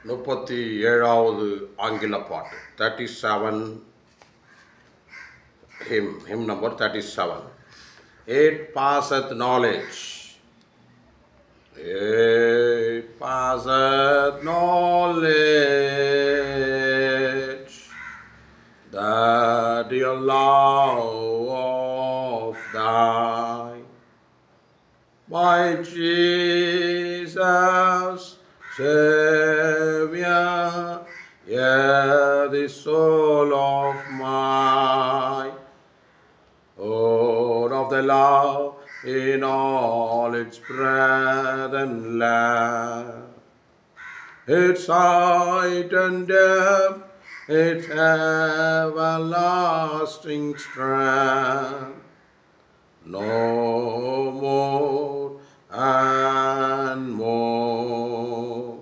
37வது ஆங்கில பாட்டு 37 hymn number 37. It passeth knowledge. It passeth knowledge, that the love of thine, my Jesus, Savior, yeah, the soul of mine, oh, of the love in all its breadth and length, its height and depth, its everlasting strength, no more and more.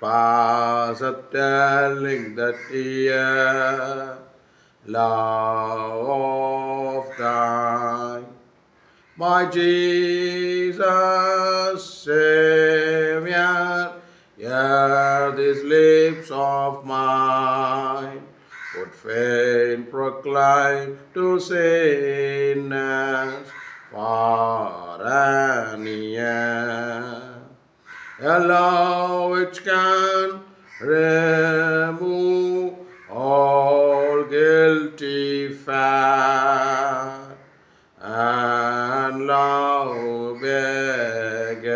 Passeth telling that dear love of thine, my Jesus, Savior, hear these lips of mine, would fain proclaim to sinners far and near, a love which can remove all guilty fat, and love beget.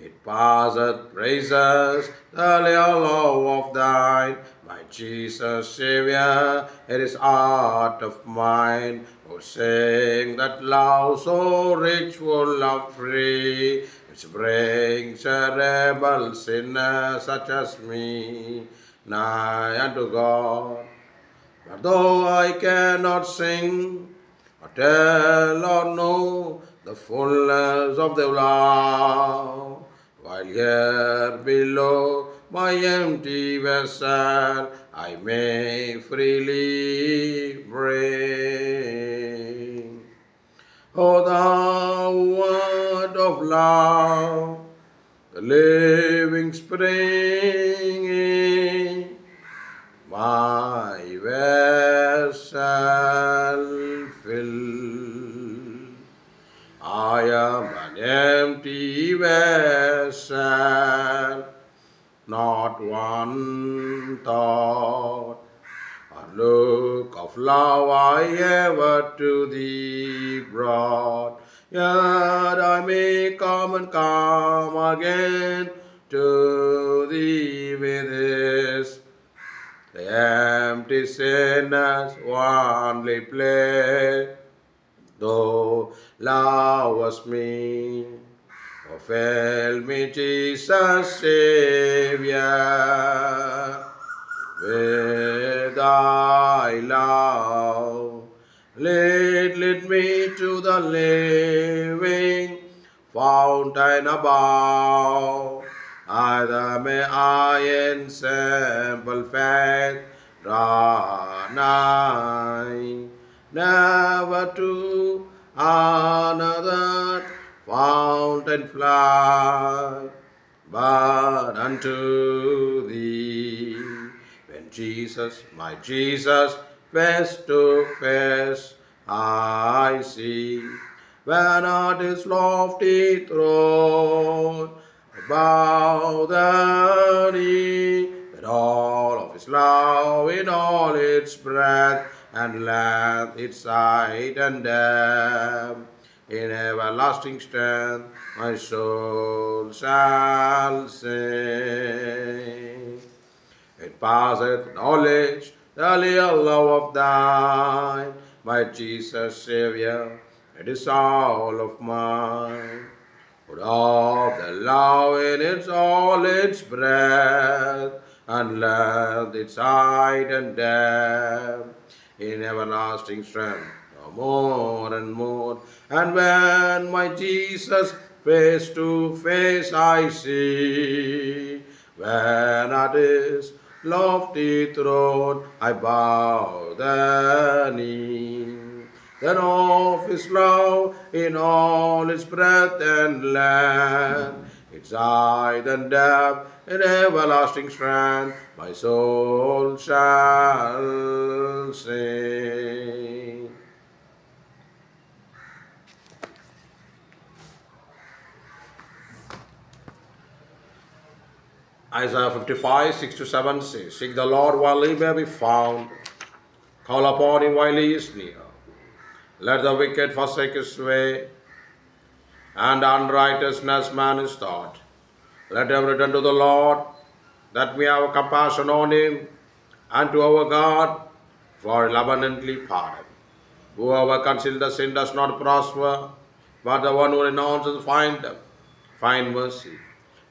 It passeth praises the love of thine, my Jesus, Savior, it is art of mine, would sing that love so rich, full of free, which brings a rebel sinner such as me nigh unto God. But though I cannot sing, or tell or know the fullness of the love, while here below my empty vessel I may freely bring. O thou word of love, the living spring in my vessel fill. I am an empty vessel, not one thought or look of love I ever to thee brought. Yet I may come and come again to thee with this, the empty sinner's only play. Though lovest me, oh fail me, Jesus, Savior, with thy love. Lead me to the living fountain above. Either may I in simple faith draw nigh, never to another fountain fly, but unto thee. When Jesus, my Jesus, face to face I see, when at his lofty throne I bow the knee, that all of his love in all its breadth and length, its height and depth, in everlasting strength my soul shall sing. It passeth knowledge, the real love of thine, my Jesus, Savior, it is all of mine. Put of the love in its all its breadth, and length, its height and depth, in everlasting strength, no more and more. And when my Jesus face to face I see, when at his lofty throne I bow the knee, then of his love in all its breadth and length, its height and depth, in everlasting strength, my soul shall sing. Isaiah 55, 6-7 says, Seek the Lord while he may be found, call upon him while he is near. Let the wicked forsake his way, and unrighteousness man his thought. Let him return to the Lord, that we have compassion on him, and to our God, for he'll abundantly pardon. Whoever conceals the sin does not prosper, but the one who renounces find mercy.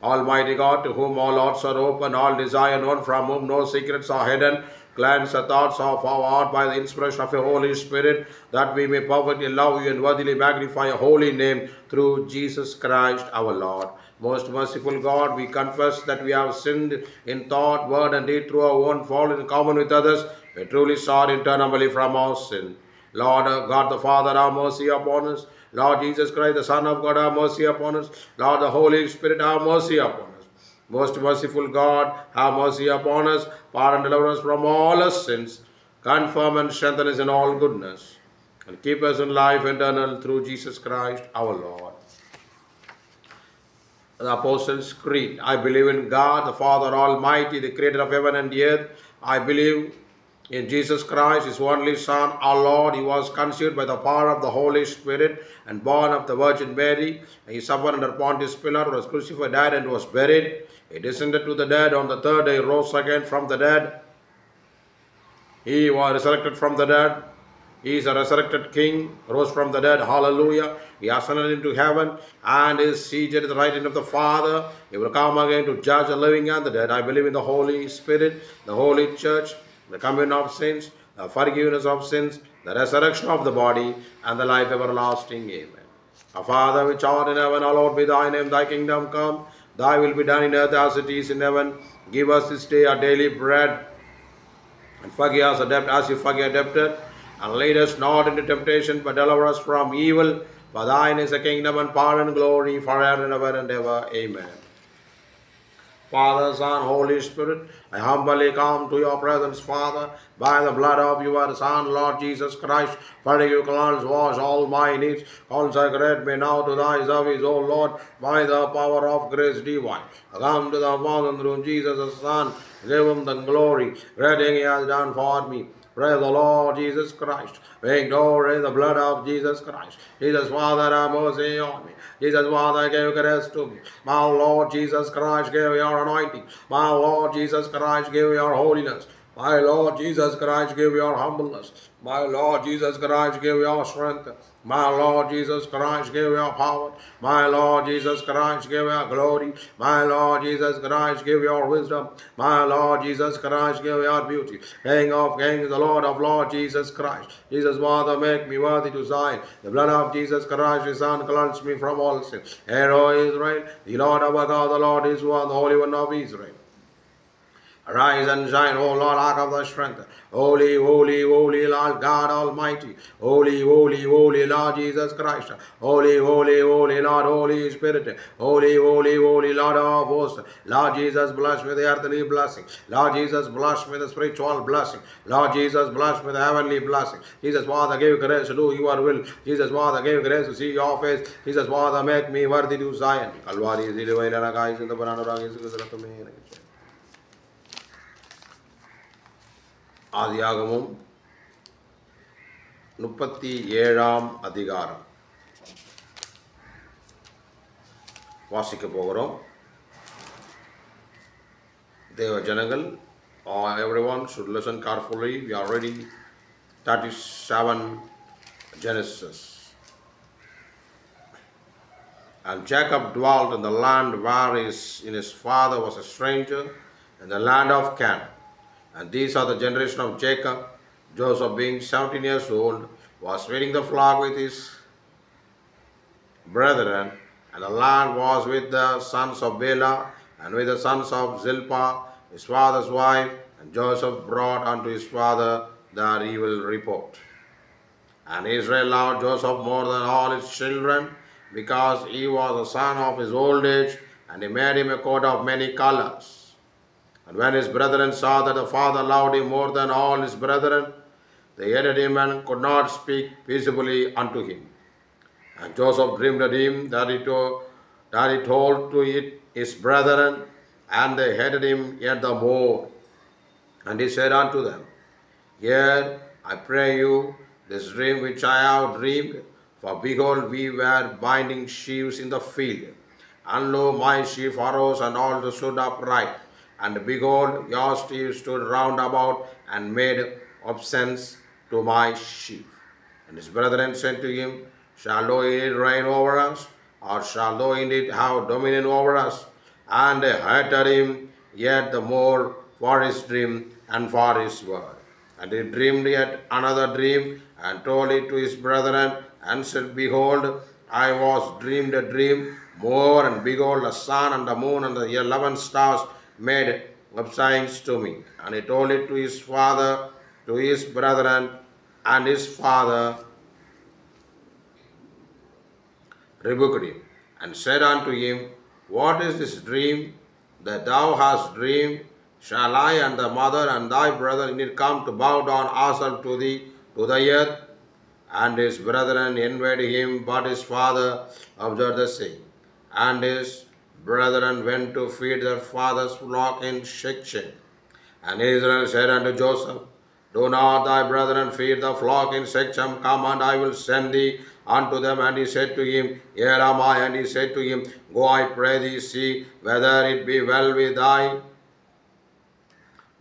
Almighty God, to whom all hearts are open, all desire known, from whom no secrets are hidden, cleanse the thoughts of our heart by the inspiration of your Holy Spirit, that we may perfectly love you and worthily magnify your holy name through Jesus Christ our Lord. Most merciful God, we confess that we have sinned in thought, word, and deed through our own fault in common with others. We truly sorry and turn humbly from our sin. Lord God the Father, have mercy upon us. Lord Jesus Christ, the Son of God, have mercy upon us. Lord the Holy Spirit, have mercy upon us. Most merciful God, have mercy upon us. Pardon, deliver us from all our sins. Confirm and strengthen us in all goodness. And keep us in life eternal through Jesus Christ our Lord. The Apostles' Creed. I believe in God, the Father Almighty, the creator of heaven and earth. I believe in Jesus Christ, his only Son, our Lord. He was conceived by the power of the Holy Spirit and born of the Virgin Mary. He suffered under Pontius Pilate, was crucified, died, and was buried. He descended to the dead. On the third day, he rose again from the dead. He was resurrected from the dead. He is a resurrected King, rose from the dead. Hallelujah. He ascended into heaven and is seated at the right hand of the Father. He will come again to judge the living and the dead. I believe in the Holy Spirit, the Holy Church, the communion of sins, the forgiveness of sins, the resurrection of the body, and the life everlasting. Amen. Our Father which art in heaven, hallowed be thy name. Thy kingdom come. Thy will be done in earth as it is in heaven. Give us this day our daily bread, and forgive us our debt as you forgive debtors. And lead us not into temptation, but deliver us from evil. For thine is the kingdom and power and glory forever and ever and ever. Amen. Father, Son, Holy Spirit, I humbly come to your presence, Father, by the blood of your Son, Lord Jesus Christ. For you cleanse, wash all my needs. Consecrate me now to thy service, O Lord, by the power of grace divine. I come to the Father through Jesus, the Son. Give him the glory. Great thing he has done for me. Praise the Lord Jesus Christ. Victory in the blood of Jesus Christ. Jesus, Father, have mercy on me. Jesus, Father, give grace to me. My Lord Jesus Christ, give your anointing. My Lord Jesus Christ, give your holiness. My Lord Jesus Christ, give your humbleness. My Lord Jesus Christ, give your strength. My Lord Jesus Christ, give your power. My Lord Jesus Christ, give your glory. My Lord Jesus Christ, give your wisdom. My Lord Jesus Christ, give your beauty. King of kings, the Lord of lords, Jesus Christ. Jesus, Father, make me worthy to sign. The blood of Jesus Christ, his Son, cleanse me from all sin. Hear, O Israel, the Lord our God, the Lord is one, the Holy One of Israel. Arise and shine, O Lord, ark of thy strength. Holy, holy, holy Lord God Almighty. Holy, holy, holy Lord Jesus Christ. Holy, holy, holy Lord, Holy Spirit. Holy, holy, holy Lord of hosts. Lord Jesus, bless me with the earthly blessing. Lord Jesus, bless me with the spiritual blessing. Lord Jesus, bless me with the heavenly blessing. Jesus, Father, give grace to do your will. Jesus, Father, give grace to see your face. Jesus, Father, make me worthy to Zion. Calvary is the divine and guys in the Banana. ஆதியாகமம் 37ஆம் அதிகாரம் வாசிக்க போகிறோம். தேவ ஜனங்கள், everyone should listen carefully. We are reading 37 Genesis. And Jacob dwelt in the land where his father was a stranger, in the land of Canaan. And these are the generation of Jacob. Joseph, being 17 years old, was feeding the flock with his brethren, and the land was with the sons of Bela, and with the sons of Zilpah, his father's wife, and Joseph brought unto his father their evil report. And Israel loved Joseph more than all his children, because he was a son of his old age, and he made him a coat of many colors. And when his brethren saw that the father loved him more than all his brethren, they hated him and could not speak peaceably unto him. And Joseph dreamed a dream that he told to it his brethren, and they hated him yet the more. And he said unto them, Hear, I pray you, this dream which I have dreamed. For behold, we were binding sheaves in the field. And lo, my sheaf arose and all stood upright. And behold, your sheaves stood round about and made obeisance to my sheaf. And his brethren said to him, Shall thou indeed reign over us? Or shall thou indeed have dominion over us? And they hated him yet the more for his dream and for his word. And he dreamed yet another dream, and told it to his brethren, and said, Behold, I was dreamed a dream more, and behold, the sun and the moon and the 11 stars made obeisance to me. And he told it to his father, to his brethren, and his father rebuked him, and said unto him, What is this dream that thou hast dreamed? Shall I and the mother and thy brother indeed come to bow down ourselves to thee, to the earth? And his brethren envied him, but his father observed the same. And his brethren went to feed their father's flock in Shechem. And Israel said unto Joseph, Do not thy brethren feed the flock in Shechem? Come, and I will send thee unto them. And he said to him, Here am I. And he said to him, Go, I pray thee, see whether it be well with thy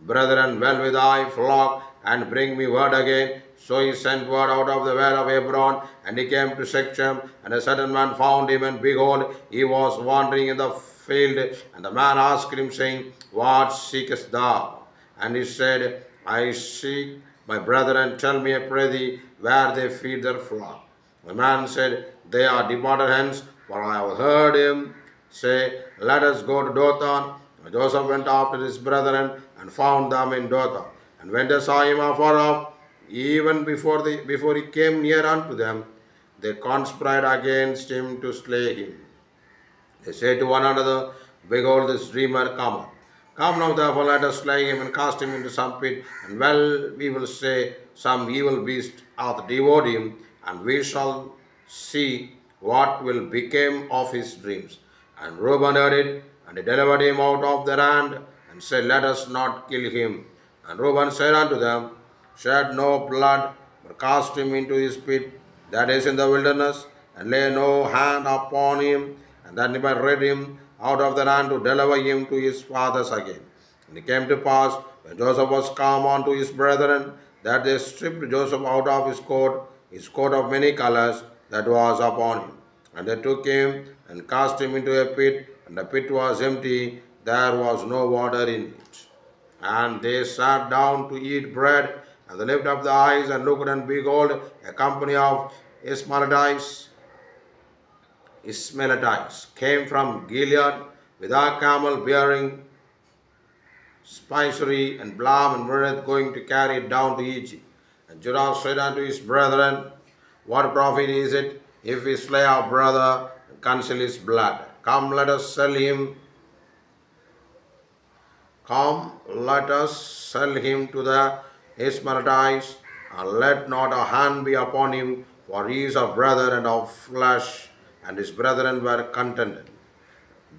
brethren, well with thy flock, and bring me word again. So he sent word out of the well of Hebron, and he came to Shechem, and a certain man found him, and behold, he was wandering in the field. And the man asked him, saying, What seekest thou? And he said, I seek my brethren, tell me, I pray thee, where they feed their flock. The man said, They are departed hence, for I have heard him say, Let us go to Dothan. And Joseph went after his brethren, and found them in Dothan. And when they saw him afar off, even before he came near unto them, they conspired against him to slay him. They said to one another, Behold, this dreamer cometh. Come now, therefore, let us slay him and cast him into some pit, and well we will say, Some evil beast hath devoured him, and we shall see what will become of his dreams. And Reuben heard it, and he delivered him out of their hand, and said, Let us not kill him. And Reuben said unto them, Shed no blood, but cast him into his pit that is in the wilderness, and lay no hand upon him, and that he might rid him out of the land to deliver him to his fathers again. And it came to pass, when Joseph was come unto his brethren, that they stripped Joseph out of his coat of many colors that was upon him. And they took him and cast him into a pit, and the pit was empty, there was no water in it. And they sat down to eat bread, and they lifted up the eyes and looked, and behold, a company of Ishmaelites came from Gilead with a camel bearing spicery and balm and myrrh, going to carry it down to Egypt. And Judah said unto his brethren, What profit is it if we slay our brother and conceal his blood? Come, let us sell him to the Ishmaelites, and let not a hand be upon him, for he is our brother and of flesh. And his brethren were contented.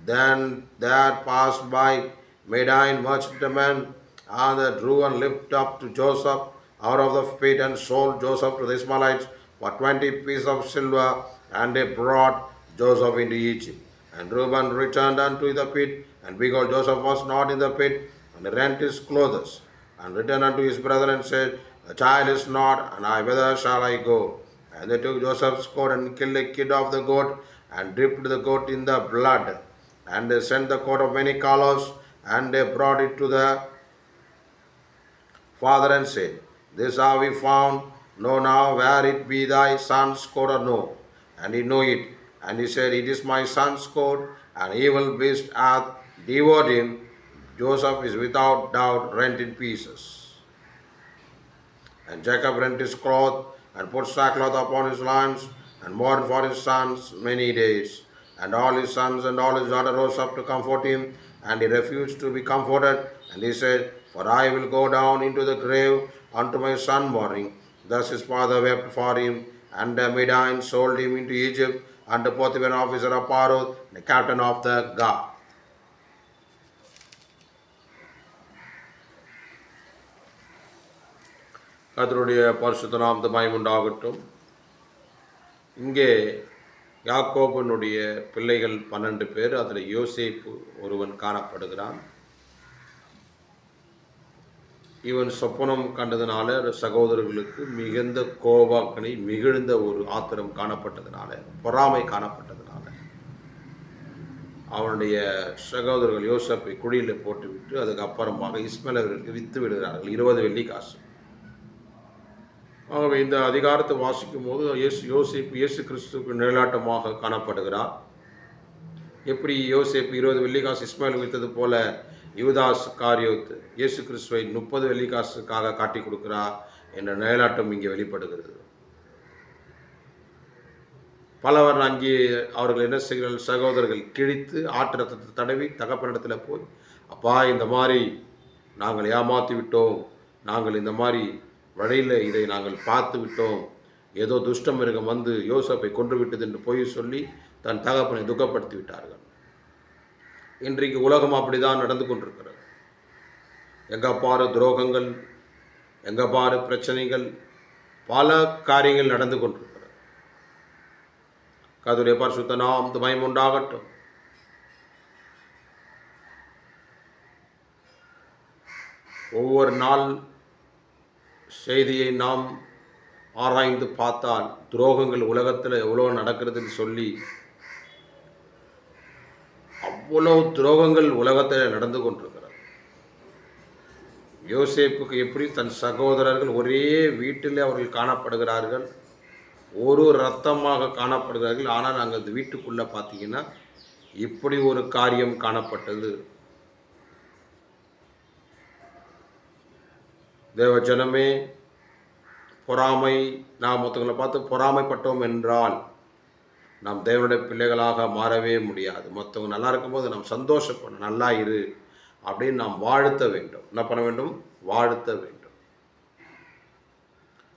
Then there passed by Midian merchantmen, and they drew and lifted up to Joseph out of the pit, and sold Joseph to the Ishmaelites for 20 pieces of silver, and they brought Joseph into Egypt. And Reuben returned unto the pit, and behold, Joseph was not in the pit, and he rent his clothes, and returned unto his brethren, and said, The child is not, and whither shall I go? And they took Joseph's coat, and killed a kid of the goat, and dipped the goat in the blood. And they sent the coat of many colors, and they brought it to the father, and said, This have we found. Know now where it be thy son's coat or no. And he knew it. And he said, It is my son's coat, and evil beast hath devoured him. Joseph is without doubt rent in pieces. And Jacob rent his cloth, and put sackcloth upon his loins, and mourned for his sons many days. And all his sons and all his daughters rose up to comfort him, and he refused to be comforted. And he said, For I will go down into the grave unto my son mourning. Thus his father wept for him, and the Midian sold him into Egypt, under Potiphar, an officer of Pharaoh, the captain of the guard. கர்த்தருடைய பரிசுத்த நாமத்துக்கு மகிமை உண்டாகட்டும். இங்கே யாக்கோபனுடைய பிள்ளைகள் 12 பேர், அதில் யோசேப்பு ஒருவன் காணப்படுகிறான். இவன் சொப்பனம் கண்டதுனால சகோதரர்களுக்கு மிகுந்த கோபாக்கனை, மிகுந்த ஒரு ஆத்திரம் காணப்பட்டதுனால, பொறாமை காணப்பட்டதுனால அவனுடைய சகோதரர்கள் யோசேப்பை குழியில் போட்டுவிட்டு அதுக்கப்புறமாக இஸ்மவேலருக்கு விற்று விடுகிறார்கள் 20 வெள்ளி காசு. ஆகவே இந்த அதிகாரத்தை வாசிக்கும் போது யோசேப்பு இயேசு கிறிஸ்துவுக்கு நிழலாட்டமாக காணப்படுகிறார். எப்படி யோசேப்பு 20 வெள்ளிக்காசு இஸ்மாயில் வித்தது போல யூதாஸ் காரியோத் இயேசு கிறிஸ்துவை 30 வெள்ளிக்காசுக்காக காட்டி கொடுக்கிறார் என்ற நிழலாட்டம் இங்கே வெளிப்படுகிறது. பலவர் அங்கே அவர்கள் என்ன செய்கிறார்கள், சகோதரர்கள் கிழித்து ஆட்டு ரத்தத்தை தடவி தகப்பனிடத்தில் போய், அப்பா இந்த மாதிரி நாங்கள் ஏமாற்றி விட்டோம், நாங்கள் இந்த மாதிரி வழியில் இதை நாங்கள் பார்த்து விட்டோம், ஏதோ துஷ்ட மிருகம் வந்து யோசேப்பை கொன்று விட்டது என்று போய் சொல்லி தன் தகப்பனை துக்கப்படுத்தி விட்டார்கள். இன்றைக்கு உலகம் அப்படிதான் நடந்து கொண்டிருக்கிறது. எங்கே பாரு துரோகங்கள், எங்கே பாரு பிரச்சனைகள், பல காரியங்கள் நடந்து கொண்டிருக்கிறது. கர்த்தருடைய பரிசுத்த நாமத்துக்கு மகிமை உண்டாகட்டும். ஒவ்வொரு நாள் செய்தியை நாம் ஆராய்ந்து பார்த்தால் துரோகங்கள் உலகத்தில் எவ்வளோ நடக்கிறதுன்னு சொல்லி, அவ்வளோ துரோகங்கள் உலகத்தில் நடந்து கொண்டிருக்கிறது. யோசேப்புக்கு எப்படி தன் சகோதரர்கள் ஒரே வீட்டில் அவர்கள் காணப்படுகிறார்கள், ஒரு இரத்தமாக காணப்படுகிறார்கள். ஆனால் நாங்கள் அந்த வீட்டுக்குள்ளே பார்த்தீங்கன்னா இப்படி ஒரு காரியம் காணப்பட்டது. தேவ ஜனமே, பொறாமை, நாம் மற்றவங்களை பார்த்து பொறாமைப்பட்டோம் என்றால் நாம் தேவனுடைய பிள்ளைகளாக மாறவே முடியாது. மற்றவங்க நல்லா இருக்கும்போது நாம் சந்தோஷப்படணும், நல்லா இரு அப்படின்னு நாம் வாழ்த்த வேண்டும். என்ன பண்ண வேண்டும்? வாழ்த்த வேண்டும்.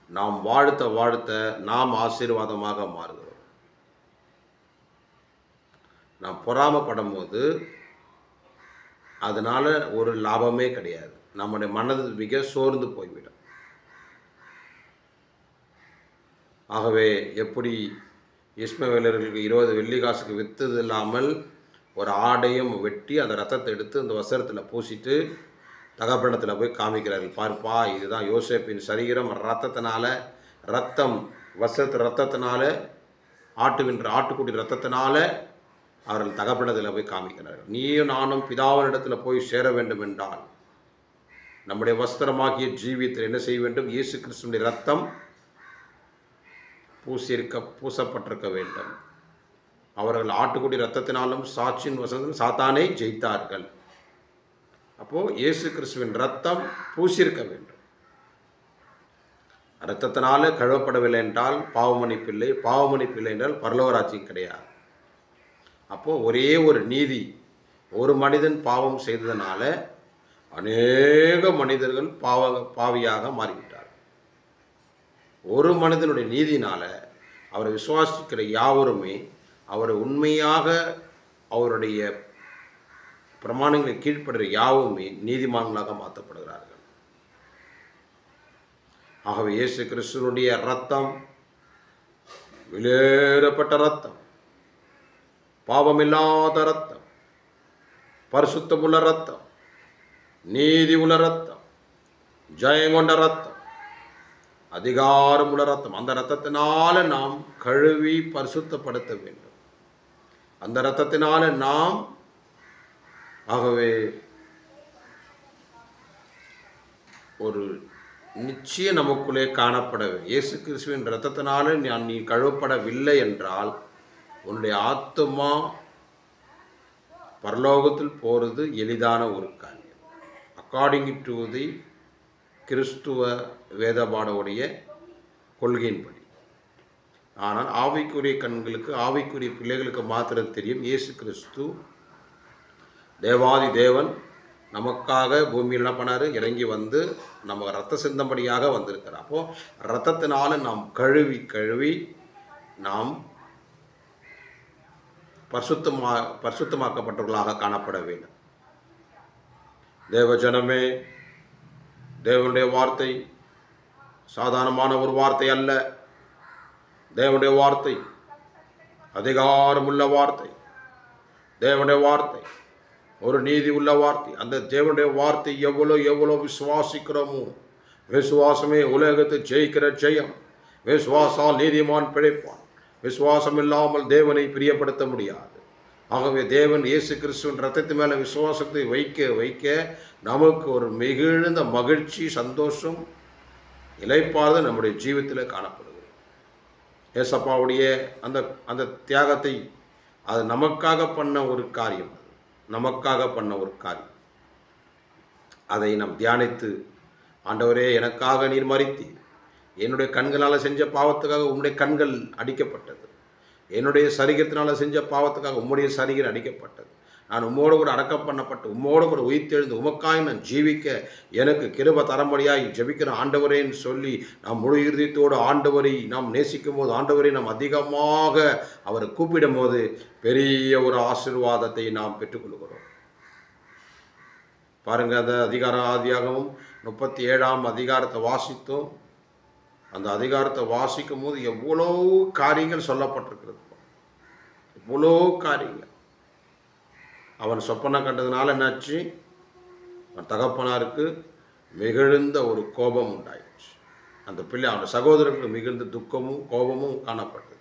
நாம் வாழ்த்த வாழ்த்த நாம் ஆசீர்வாதமாக மாறுகிறோம். நாம் பொறாமைப்படும் போது அதனால் ஒரு லாபமே கிடையாது. நம்முடைய மனது மிக சோர்ந்து போய்விடும். ஆகவே எப்படி இஸ்மவேலர்களுக்கு 20 வெள்ளி காசுக்கு விற்றது இல்லாமல் ஒரு ஆடையும் வெட்டி அந்த ரத்தத்தை எடுத்து அந்த வஸ்திரத்தில் பூசிட்டு தகப்பனிடத்தில் போய் காமிக்கிறார்கள். பார்ப்பா, இதுதான் யோசேப்பின் சரீரம், ரத்தத்தினால, ரத்தம் வஸ்திரத்து ரத்தத்தினால, ஆட்டுக்குட்டி ரத்தத்தினால அவர்கள் தகப்பனிடத்தில் போய் காமிக்கிறார்கள். நீயும் நானும் பிதாவினிடத்தில் போய் சேர வேண்டும் என்றால் நம்முடைய வஸ்திரமாகிய ஜீவியத்தில் என்ன செய்ய வேண்டும்? இயேசு கிறிஸ்துவினுடைய ரத்தம் பூசப்பட்டிருக்க வேண்டும். அவர்கள் ஆட்டுக்குடி ரத்தத்தினாலும் சாட்சியின் வசனத்திலும் சாத்தானை ஜெயித்தார்கள். அப்போது இயேசு கிறிஸ்துவின் ரத்தம் பூசியிருக்க வேண்டும். ரத்தத்தினால கழுவப்படவில்லை என்றால் பாவமன்னிப்பில்லை, பாவமன்னிப்பில்லை என்றால் பரலோகராட்சியம் கிடையாது. அப்போது ஒரே ஒரு நீதி, ஒரு மனிதன் பாவம் செய்ததுனால அநேக மனிதர்கள் பாவியாக மாறிவிட்டார். ஒரு மனிதனுடைய நீதினால் அவரை விசுவாசிக்கிற யாவருமே அவரை உண்மையாக அவருடைய பிரமாணங்களை கீழ்ப்படுகிற யாவுமே நீதிமான்களாக மாற்றப்படுகிறார்கள். ஆகவே இயேசு கிறிஸ்துவனுடைய ரத்தம் வெளியேறப்பட்ட ரத்தம், பாவமில்லாத ரத்தம், பரிசுத்தமுள்ள ரத்தம், நீதி உள்ள ரத்தம், ஜெயங்கொண்ட ரத்தம், அதிகாரம் உள்ள ரத்தம். அந்த ரத்தத்தினால நாம் கழுவி பரிசுத்தப்படுத்த வேண்டும். அந்த ரத்தத்தினால நாம் ஆகவே ஒரு நிச்சயம் நமக்குள்ளே காணப்படவே, இயேசு கிறிஸ்துவின் இரத்தத்தினால நீ கழுவப்படவில்லை என்றால் உன்னுடைய ஆத்துமா பரலோகத்தில் போகிறது எளிதான ஒரு காரியம். அக்கார்டிங் டு தி கிறிஸ்துவ வேதபாடுடைய கொள்கையின்படி ஆனால் ஆவிக்குரிய கண்களுக்கு, ஆவிக்குரிய பிள்ளைகளுக்கு மாத்திரம் தெரியும் இயேசு கிறிஸ்து தேவாதி தேவன் நமக்காக பூமியில் என்ன பண்ணார், இறங்கி வந்து நம்ம ரத்த சிந்தம்படியாக வந்திருக்கிறார். அப்போது ரத்தத்தினால நாம் கழுவி நாம் பரிசுத்தமாக்கப்பட்டவர்களாக காணப்பட வேண்டும். தேவ ஜனமே, தேவனுடைய வார்த்தை சாதாரணமான ஒரு வார்த்தை அல்ல. தேவனுடைய வார்த்தை அதிகாரமுள்ள வார்த்தை, தேவனுடைய வார்த்தை ஒரு நீதி உள்ள வார்த்தை. அந்த தேவனுடைய வார்த்தை எவ்வளோ விசுவாசிக்கிறோமோ, விசுவாசமே உலகத்தை ஜெயிக்கிற ஜெயம். விசுவாசால் நீதிமான் பிழைப்பான். விசுவாசம் இல்லாமல் தேவனை பிரியப்படுத்த முடியாது. ஆகவே தேவன் இயேசு கிறிஸ்துவின் ரத்தத்து மேலே விசுவாசத்தை வைக்க நமக்கு ஒரு மிகுந்த மகிழ்ச்சி, சந்தோஷம், இளைப்பாறுதல் நம்முடைய ஜீவித்தில் காணப்படுகிறது. ஏசப்பாவுடைய அந்த தியாகத்தை அது நமக்காக பண்ண ஒரு காரியம், அதை நாம் தியானித்து, ஆண்டவரே எனக்காக நீர் மரித்தீர், என்னுடைய கண்களால் செஞ்ச பாவத்துக்காக உம்முடைய கண்கள் அடிக்கப்பட்டது, என்னுடைய சரீரத்தினால் செஞ்ச பாவத்துக்காக உம்முடைய சரீரம் அடிக்கப்பட்டது, நான் உம்மோடு கூட அடக்கம் பண்ணப்பட்டு உம்மோடு கூட உயிர்த்தெழுந்து உமக்காய் நான் ஜீவிக்க எனக்கு கிருபை தரம்படியாய் ஜெபிக்கிற ஆண்டவரேன்னு சொல்லி நாம் முழு இறுதியத்தோடு ஆண்டவரை நாம் நேசிக்கும் போது, ஆண்டவரை நாம் அதிகமாக அவரை கூப்பிடும் போது பெரிய ஒரு ஆசீர்வாதத்தை நாம் பெற்றுக்கொள்கிறோம். பாருங்கள், அந்த ஆதியாகமம் 37ஆம் அதிகாரத்தை வாசித்தோம். அந்த அதிகாரத்தை வாசிக்கும் போது எவ்வளோ காரியங்கள் சொல்லப்பட்டிருக்கிறது, எவ்வளோ காரியங்கள். அவன் சொப்பனை கண்டதுனால என்னாச்சு, அவன் தகப்பனாருக்கு மிகுந்த ஒரு கோபம் உண்டாயிடுச்சு. அந்த பிள்ளை அவன் சகோதரருக்கு மிகுந்த துக்கமும் கோபமும் காணப்பட்டது.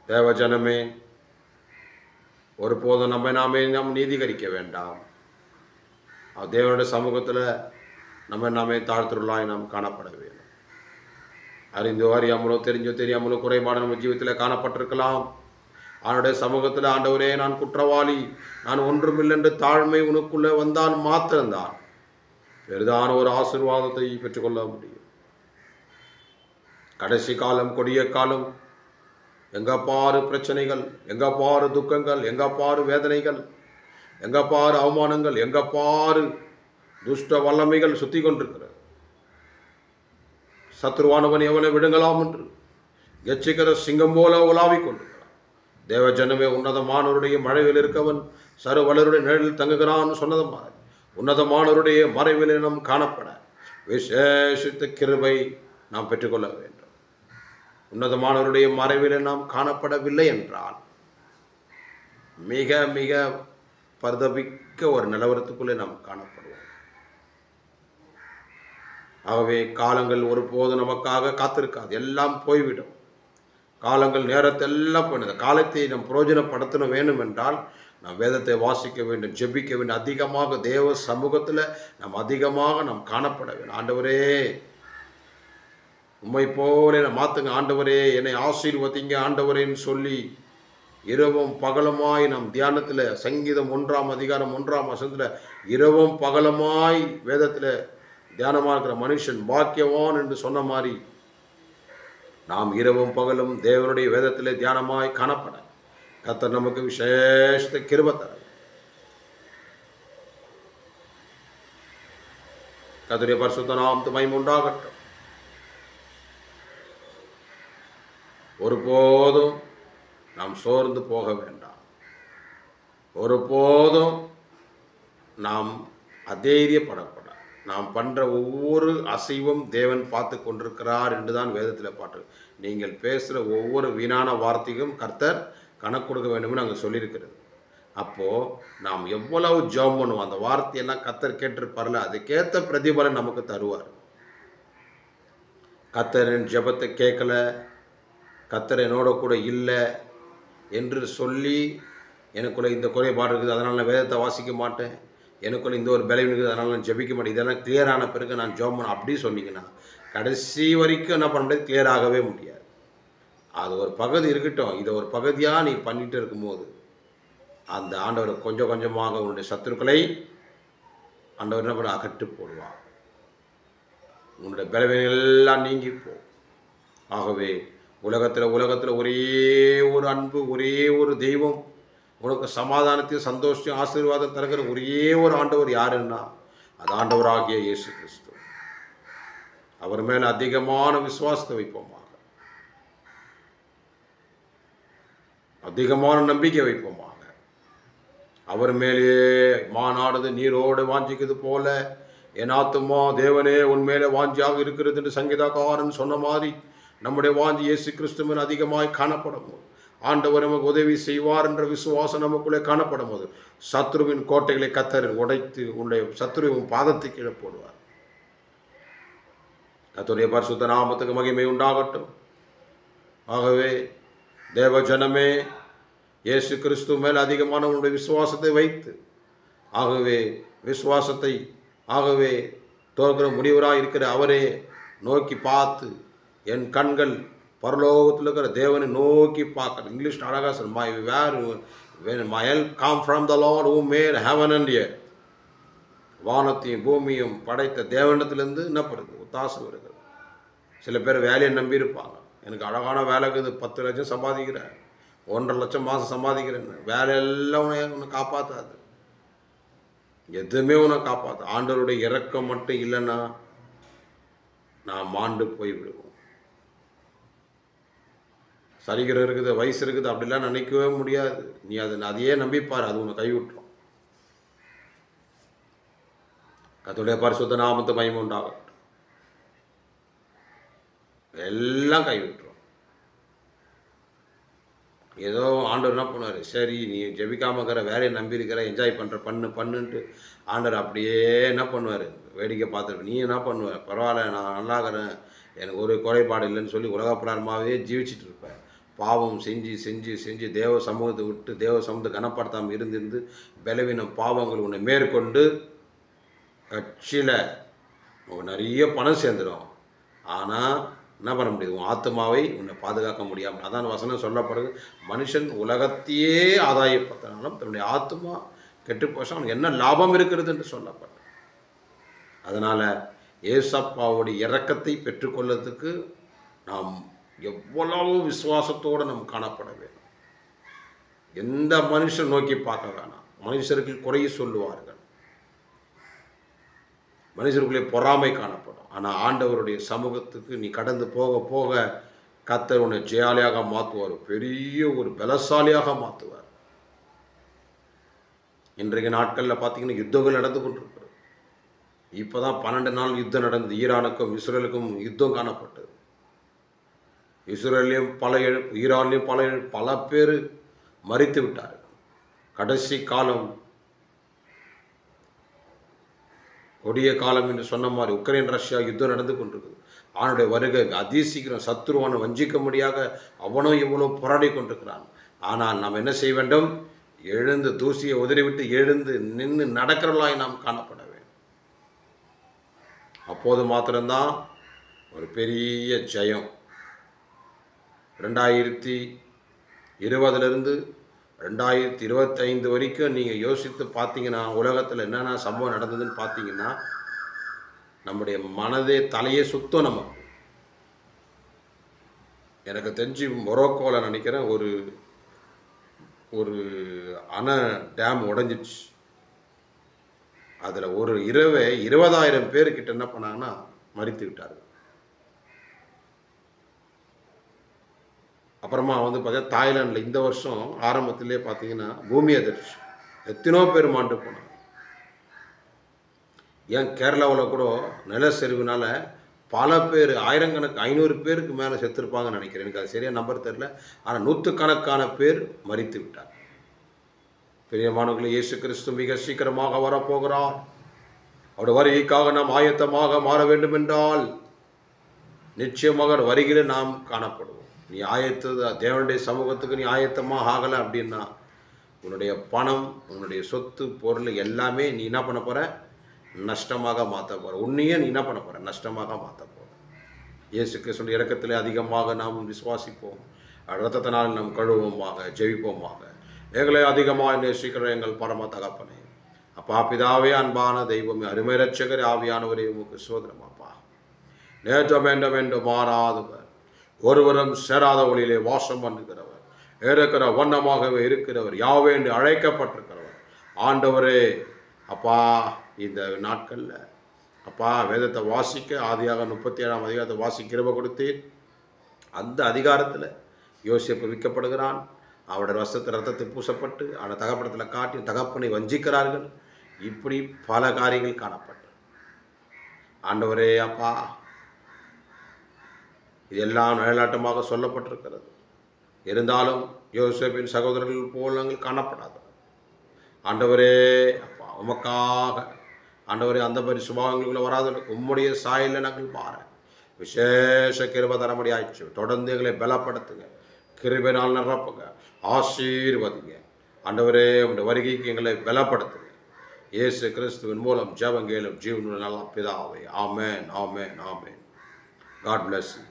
தேவஜனமே, ஒருபோதும் நாம் நீதிகரிக்க வேண்டாம். தேவனுடைய சமூகத்தில் நாமே தாழ்த்துள்ளாய் நாம் காணப்பட வேண்டும். அறிந்தோ அறியாமலோ தெரிஞ்சோ தெரியாமலோ குறைபாடு நம்ம ஜீவித்தில் காணப்பட்டிருக்கலாம். அவனுடைய சமூகத்தில் ஆண்டவரே நான் குற்றவாளி, நான் ஒன்றுமில்லை என்று தாழ்மை உனக்குள்ளே வந்தால் மாத்திரம்தான் பெரிதான ஒரு ஆசீர்வாதத்தை பெற்றுக்கொள்ள முடியும். கடைசி காலம், கொடிய காலம், எங்கே பாரு பிரச்சனைகள், எங்கே பாரு துக்கங்கள், எங்கே பாரு வேதனைகள், எங்கே பாரு அவமானங்கள், எங்கே பாரு துஷ்ட வல்லமைகள் சுற்றி கொண்டிருக்கிறது. சத்ருவானவன் எவனை விடுங்கலாம் என்று எச்சிக்கிற சிங்கம் போல உலாவிக் கொண்டிருக்கிறான். தேவ ஜனமே, உன்னதமானவருடைய மறைவில் இருக்கவன் சர்வவல்லவருடைய நிழலில் தங்குகிறான்னு சொன்னது மாதிரி உன்னதமானவருடைய மறைவில் நாம் காணப்பட விசேஷித்த கிருபை நாம் பெற்றுக்கொள்ள வேண்டும். உன்னதமானவருடைய மறைவில் நாம் காணப்படவில்லை என்றால் மிக மிக பரிதபிக்க ஒரு நிலவரத்துக்குள்ளே நாம் காணப்படுவோம். ஆகவே காலங்கள் ஒருபோதும் நமக்காக காத்திருக்காது, எல்லாம் போய்விடும். காலங்கள் நேரத்தெல்லாம் போயிடுது. காலத்தை நாம் பிரயோஜனப்படுத்தணும் வேணும் என்றால் நாம் வேதத்தை வாசிக்க வேண்டும், ஜெபிக்க வேண்டும், அதிகமாக தேவ சமூகத்தில் நாம் காணப்பட வேண்டும். ஆண்டவரே உம்மை போல என்னை மாற்றுங்க, ஆண்டவரே என்னை ஆசீர்வதிங்க ஆண்டவரேன்னு சொல்லி இரவும் பகலமாய் நாம் தியானத்தில் சங்கீதம் 1ஆம் அதிகாரம் 1ஆம் வசனத்தில் இரவும் பகலமாய் வேதத்தில் தியானமாக இருக்கிற மனுஷன் பாக்கியவான் என்று சொன்ன மாதிரி நாம் இரவும் பகலும் தேவனுடைய வேதத்திலே தியானமாய் காணப்பட கர்த்தர் நமக்கு விசேஷ கிருபை தர. கர்த்தருடைய பரிசுத்த நாமத்துக்கு மகிமை உண்டாகட்டும். ஒருபோதும் நாம் சோர்ந்து போக வேண்டாம். ஒருபோதும் நாம் அதைரியப்படக்கூடாது. நாம் பண்ணுற ஒவ்வொரு அசைவும் தேவன் பார்த்து கொண்டிருக்கிறார் என்று தான் வேதத்தில் பாட்டு. நீங்கள் பேசுகிற ஒவ்வொரு வீணான வார்த்தைக்கும் கர்த்தர் கணக்கு கொடுக்க வேண்டும்னு நாங்கள் சொல்லியிருக்கிறது. அப்போது நாம் எவ்வளவு ஜெபம் பண்ணுவோம், அந்த வார்த்தையெல்லாம் கர்த்தர் கேட்டிருப்பார்ல, அதுக்கேற்ற பிரதிபலன் நமக்கு தருவார். கர்த்தரின் ஜெபத்தை கேட்கல, கர்த்தர் என்னோட கூட இல்லை என்று சொல்லி எனக்குள்ளே இந்த குறைபாடு இருக்குது அதனால் நான் வேதத்தை வாசிக்க மாட்டேன், எனக்குள்ள இந்த ஒரு பலவீனம் இருக்குது அதனால் நான் ஜெபிக்க மாட்டேன், இதெல்லாம் கிளியரான பிறகு நான் ஜெபம் பண்ண அப்படி சொன்னீங்கன்னா கடைசி வரைக்கும் என்ன பண்ண முடியாது, கிளியராகவே முடியாது. அது ஒரு பகுதி இருக்கட்டும், இதை ஒரு பகுதியாக நீ பண்ணிகிட்டு இருக்கும்போது அந்த ஆண்டவர் கொஞ்சம் கொஞ்சமாக உன்னுடைய சத்துருக்களை ஆண்டவர் என்ன பண்ண அகற்று போடுவார். உன்னுடைய பலவீனங்கள் எல்லாம் நீங்கிப்போ. ஆகவே உலகத்தில் ஒரே ஒரு அன்பு, ஒரே ஒரு தெய்வம், உனக்கு சமாதானத்தையும் சந்தோஷத்தையும் ஆசீர்வாதம் தருகிற ஒரே ஒரு ஆண்டவர் யாருன்னா அது ஆண்டவராகிய இயேசு கிறிஸ்து. அவர் மேலே அதிகமான விசுவாசத்தை வைப்போமாக, அதிகமான நம்பிக்கை வைப்போமாக. அவர் மேலேயே மானானது நீரோடு வாஞ்சிக்கிறது போல என் ஆத்துமா தேவனே உன்மேலே வாஞ்சியாக இருக்கிறது என்று சங்கீதக்காரன் சொன்ன மாதிரி நம்முடைய வாஞ்சி இயேசு கிறிஸ்து மேல் அதிகமாய் காணப்படும் போது, ஆண்டவர் நமக்கு உதவி செய்வார் என்ற விசுவாசம் நமக்குள்ளே காணப்படும் போது, சத்ருவின் கோட்டைகளை கத்தர் உடைத்து உன்னுடைய சத்ருவின் பாதத்தை கீழே போடுவார். கர்த்தருடைய பரிசுத்த நாமத்துக்கு மகிமை உண்டாகட்டும். ஆகவே தேவ ஜனமே, இயேசு கிறிஸ்து மேல் அதிகமான உன்னுடைய விசுவாசத்தை வைத்து, ஆகவே தோற்கிற முனிவராக இருக்கிற அவரே நோக்கி பார்த்து, என் கண்கள் பரலோகத்தில் இருக்கிற தேவனை நோக்கி பார்க்கணும். இங்கிலீஷ் அழகாக சொல், my help come from the Lord who made heaven and earth. வானத்தையும் பூமியும் படைத்த தேவனிடத்திலிருந்து என்ன பண்ணுறது? ஒத்தாசை வருகிறது. சில பேர் வேலையை நம்பியிருப்பாங்க. எனக்கு அழகான வேலை இருக்குது, 10 லட்சம் சம்பாதிக்கிறேன், 1.5 லட்சம் மாதம் சம்பாதிக்கிறேன். வேலையெல்லாம் உன்னை காப்பாற்றாது, எதுவுமே உன்னை காப்பாற்று. ஆண்டவருடைய இரக்கம் மட்டும் இல்லைன்னா நான் மாண்டு போய்விடுவோம். சரிகிற இருக்குது, வயசு இருக்குது அப்படிலாம் நினைக்கவே முடியாது. நீ அதையே நம்பிப்பார், அது உன்னை கைவிட்டுரும். கர்த்தருடைய பரிசுத்த நாமத்து மகிமை உண்டாகட்டும். எல்லாம் கைவிட்டுரும். ஏதோ ஆண்டவர் என்ன பண்ணுவார், சரி நீ ஜெபிக்காம இருக்கிற, வேலையை நம்பியிருக்கிற, என்ஜாய் பண்ணுற, பண்ணுன்ட்டு ஆண்டவர் அப்படியே என்ன பண்ணுவார், வேடிக்கை பார்த்துட்டு நீ என்ன பண்ணுவ, பரவாயில்ல நான் நல்லா இருக்கிறேன், எனக்கு ஒரு குறைபாடு இல்லைன்னு சொல்லி உலகப்பிராரமாகவே ஜீவிச்சிட்டு இருப்பேன். பாவம் செஞ்சு தேவ சமூகத்தை விட்டு தேவ சமூகத்தை கனப்படுத்தாமல் இருந்து பலவீனம் பாவங்கள் உன்னை மேற்கொண்டு கட்சியில் நிறைய பணம் சேர்ந்துடும். ஆனால் என்ன பண்ண முடியாது, உன் ஆத்மாவை உன்னை பாதுகாக்க முடியாமல். அதான் வசனம் சொல்லப்படுது, மனுஷன் உலகத்தையே ஆதாயப்படுத்தினாலும் தன்னுடைய ஆத்மா கெட்டு போச்சு அவனுக்கு என்ன லாபம் இருக்கிறது என்று சொல்லப்படும். அதனால் ஏசப்பாவுடைய இரக்கத்தை பெற்றுக்கொள்ளத்துக்கு நாம் எவ்வளவு விசுவாசத்தோடு நாம் காணப்பட வேண்டும். எந்த மனுஷன் நோக்கி பார்க்க வேணாம். மனுஷர்கள் குறைய சொல்லுவார்கள், மனுஷருக்குள்ளே பொறாமை காணப்படும். ஆனால் ஆண்டவருடைய சமூகத்துக்கு நீ கடந்து போக போக கர்த்தர் உன்னை ஜெயாலியாக மாற்றுவார், பெரிய ஒரு பலசாலியாக மாற்றுவார். இன்றைக்கு நாட்களில் பார்த்தீங்கன்னா யுத்தங்கள் நடந்து கொண்டிருக்கிறது. இப்போ தான் 12 நாள் யுத்தம் நடந்தது. ஈரானுக்கும் இஸ்ரேலுக்கும் யுத்தம் காணப்பட்டது. இஸ்ரேலையும் பல இழப்பு, ஈரான்லையும் பல இழப்பு, பல பேர் மரித்து விட்டார்கள். கடைசி காலம், கொடிய காலம் என்று சொன்ன மாதிரி உக்ரைன் ரஷ்யா யுத்தம் நடந்து கொண்டிருக்குது. அவனுடைய வருகை அதிசீக்கிரம், சத்துருவான வஞ்சிக்க முடியாத அவனோ இவ்வளோ போராடி கொண்டிருக்கிறான். ஆனால் நாம் என்ன செய்ய வேண்டும், எழுந்து தூசியை உதறிவிட்டு எழுந்து நின்று நடக்கிறவர்களாய் நாம் காணப்பட வேண்டும். அப்போது மாத்திரம்தான் ஒரு பெரிய ஜெயம். 2020 2025 வரைக்கும் நீங்கள் யோசித்து பார்த்தீங்கன்னா உலகத்தில் என்னென்ன சம்பவம் நடந்ததுன்னு பார்த்தீங்கன்னா நம்முடைய மனதே தலையே சுத்தம். நமக்கு எனக்கு தெரிஞ்சு மொரோக்கோவில் நினைக்கிறேன் ஒரு அணை டேம் உடைஞ்சிடுச்சு. அதில் ஒரு இரவே 20,000 பேர்கிட்ட என்ன பண்ணாங்கன்னா மரித்து விட்டார்கள். அப்புறமா பார்த்தீங்கன்னா தாய்லாண்டில் இந்த வருஷம் ஆரம்பத்திலே பார்த்தீங்கன்னா பூமி அதிர்ச்சி, எத்தனோ பேர் மாண்டு போனாங்க. ஏன் கேரளாவில் கூட நிலச்சரிவுனால பல பேர், ஆயிரக்கணக்கு 500 பேருக்கு மேலே செத்துருப்பாங்கன்னு நினைக்கிறேன். எனக்கு அது சரியாக நம்பர் தெரில. ஆனால் 100கணக்கான பேர் மரித்து விட்டார். பிரியமானவர்களே, இயேசு கிறிஸ்து மிக சீக்கிரமாக வரப்போகிறார். அவருடைய வருகைக்காக நாம் ஆயத்தமாக மாற வேண்டும் என்றால் நிச்சயமாக வருகிற நாம் காணப்படுவோம். நீ தேவனுடைய சமூகத்துக்கு நீ ஆயத்தமாக ஆகலை அப்படின்னா உன்னுடைய பணம், உன்னுடைய சொத்து, பொருள் எல்லாமே நீ என்ன பண்ண போகிற, நஷ்டமாக மாற்ற போகிற. உன்னையே நீ என்ன பண்ண போகிற, நஷ்டமாக மாற்ற போகிற. இயேசு கிறிஸ்துவின் இரக்கத்திலே அதிகமாக நாம் விசுவாசிப்போம், இரத்தத்தினால் நாம் கழுவோமாக, ஜெபிப்போமாக. எங்களை அதிகமாக நேசிக்கிற எங்கள் பரம தகப்பனே, அப்பா பிதாவே, அன்பான தெய்வமே, அருமை இரட்சகர் ஆவியானவரே, உமக்கு சோதரமாப்பா. நேற்றம் என்று மாறாதவர், ஒருவரும் சேராத ஒளியிலே வாசம் பண்ணுகிறவர், இருக்கிற வண்ணமாகவே இருக்கிறவர், யாவே என்று அழைக்கப்பட்டிருக்கிறவர். ஆண்டவரே அப்பா, இந்த நாட்களில் அப்பா வேதத்தை வாசிக்க ஆதியாக 37ஆம் அதிகாரத்தை வாசிக்கிறவ கொடுத்தீர். அந்த அதிகாரத்தில் யோசேப்பு விற்கப்படுகிறான். அவருடைய ரத்தத்தில் பூசப்பட்டு அந்த தகப்படத்தில் காட்டி தகப்பனை வஞ்சிக்கிறார்கள். இப்படி பல காரியங்கள் காணப்பட்டு ஆண்டவரே அப்பா, இதெல்லாம் நிழலாட்டமாக சொல்லப்பட்டிருக்கிறது. இருந்தாலும் யோசேப்பின் சகோதரர்கள் போல் நாங்கள் காணப்படாது. ஆண்டவரே அப்பா, உமக்காக ஆண்டவரே அந்த மாதிரி சுபாவங்களுக்குள்ள வராது உம்முடைய சாயலில் நாங்கள் பார விசேஷ கிருபை தரமுடி ஆயிடுச்சு. தொடர்ந்து எங்களை பலப்படுத்துங்க, கிருபையினால் நிரப்புங்க, ஆசீர்வதிங்க. ஆண்டவரே உங்களுடைய வருகைக்கு எங்களை பலப்படுத்துங்க. இயேசு கிறிஸ்துவின் மூலம் ஜெபம் கேளும் ஜீவனுள்ள நல்ல பிதாவே. ஆமென், ஆமென், ஆமென். God bless you.